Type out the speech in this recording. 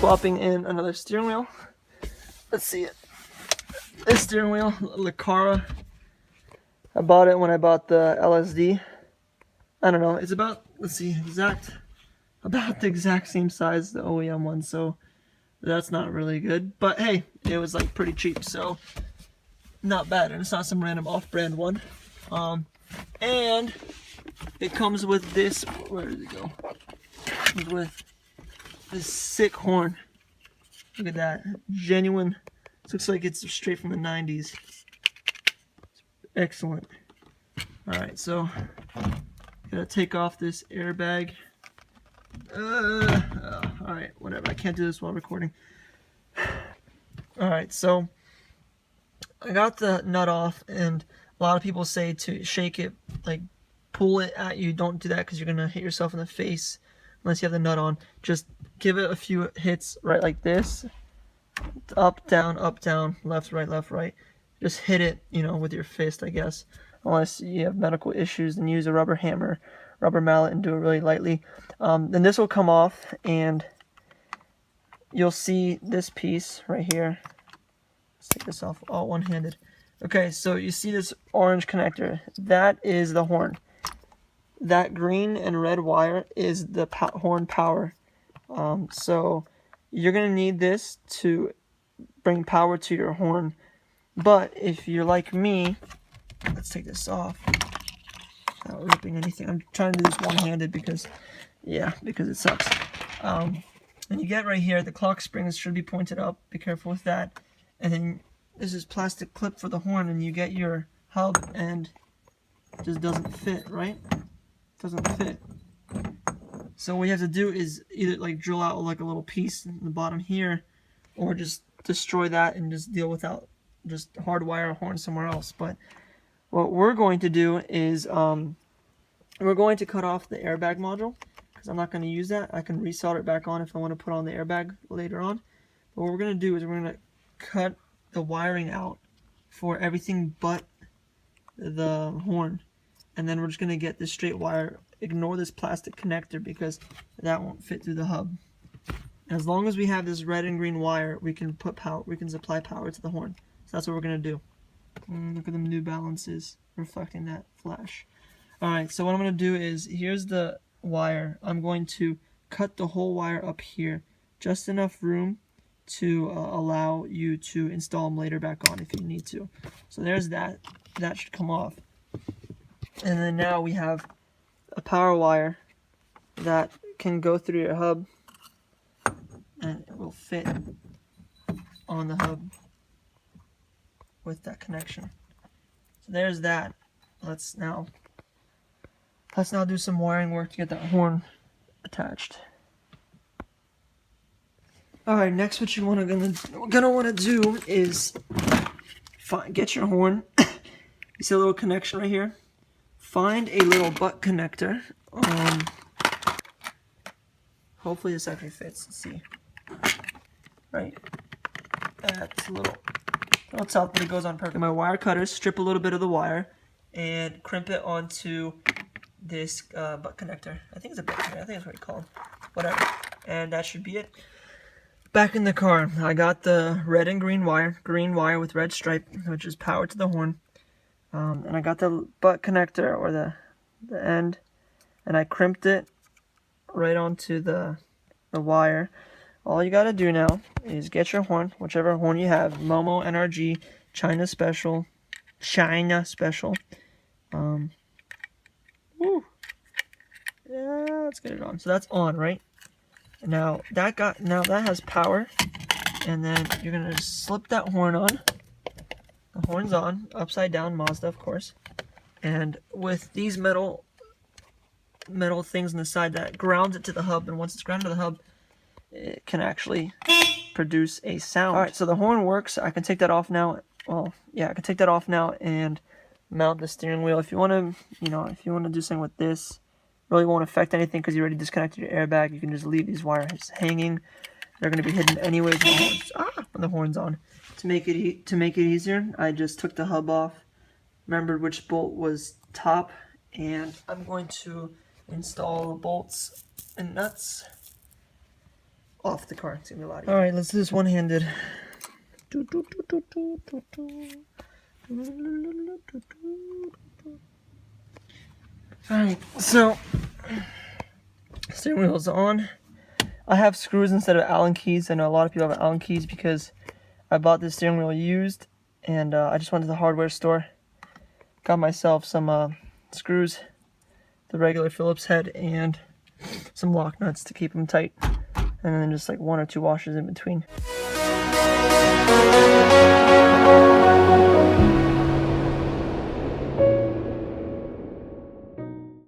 swapping in another steering wheel. Let's see it. This steering wheel, Licara. I bought it when I bought the LSD. I don't know, it's about, let's see, about the exact same size as the OEM one, so that's not really good. But hey, it was like pretty cheap, so not bad. And it's not some random off-brand one. And it comes with this, where did it go? It comes with this sick horn. Look at that, genuine. This looks like it's straight from the 90s. Excellent. Alright, so gotta take off this airbag. Alright, whatever. I can't do this while recording. Alright, so I got the nut off, and a lot of people say to shake it, like pull it at you. Don't do that because you're gonna hit yourself in the face unless you have the nut on. Just give it a few hits right like this. Up, down, left, right. Just hit it, you know, with your fist, I guess. Unless you have medical issues, then use a rubber hammer, rubber mallet, and do it really lightly. Then this will come off, and you'll see this piece right here. Let's take this off all one-handed. Okay, so you see this orange connector. That is the horn. That green and red wire is the horn power. So you're going to need this to bring power to your horn. But if you're like me, let's take this off. Not ripping anything. I'm trying to do this one-handed because it sucks. And you get right here, the clock springs should be pointed up. Be careful with that. And then this is plastic clip for the horn, and you get your hub, and it just doesn't fit, right? Doesn't fit. So what you have to do is either like drill out like a little piece in the bottom here, or just destroy that and just deal without, just hardwire a horn somewhere else. But what we're going to do is we're going to cut off the airbag module, because I'm not going to use that. I can resolder it back on if I want to put on the airbag later on. But what we're going to do is we're going to cut the wiring out for everything but the horn, and then we're just going to get this straight wire. Ignore this plastic connector because that won't fit through the hub. As long as we have this red and green wire, we can put power, we can supply power to the horn. So that's what we're going to do. Look at the New Balances reflecting that flash. Alright, so what I'm going to do is, here's the wire. I'm going to cut the whole wire up here. Just enough room to allow you to install them later back on if you need to. So there's that. That should come off. And then now we have a power wire that can go through your hub, and it will fit on the hub with that connection. So there's that. Let's now do some wiring work to get that horn attached. Alright, next what you're gonna want to do is get your horn. You see a little connection right here? Find a little butt connector. Hopefully this actually fits. Let's see. Right. That's a little tough, but it goes on perfect. My wire cutters, strip a little bit of the wire and crimp it onto this butt connector. I think it's a butt connector. I think that's what it's called. Whatever. And that should be it. Back in the car, I got the red and green wire with red stripe, which is power to the horn. And I got the butt connector, or the end, and I crimped it right onto the wire. All you gotta do now is get your horn, whichever horn you have, Momo, NRG, China Special. Woo. Yeah, let's get it on. So that's on, right? Now that has power, and then you're gonna just slip that horn on. The horn's on, upside down, Mazda, of course. And with these metal things on the side, that grounds it to the hub, and once it's grounded to the hub, it can actually produce a sound. Alright, so the horn works. I can take that off now. Well, yeah, I can take that off now and mount the steering wheel. If you want to, if you want to do something with this, really won't affect anything because you already disconnected your airbag. You can just leave these wires hanging. They're going to be hidden anyways when the horn's on. To make it easier, I just took the hub off, remembered which bolt was top, and I'm going to install the bolts and nuts off the car. It's gonna be a lot easier. All right, let's do this one-handed. All right, so steering wheel's on. I have screws instead of Allen keys. I know a lot of people have Allen keys because I bought this steering wheel used, and I just went to the hardware store, got myself some screws, the regular Phillips head, and some lock nuts to keep them tight, and then just like 1 or 2 washes in between.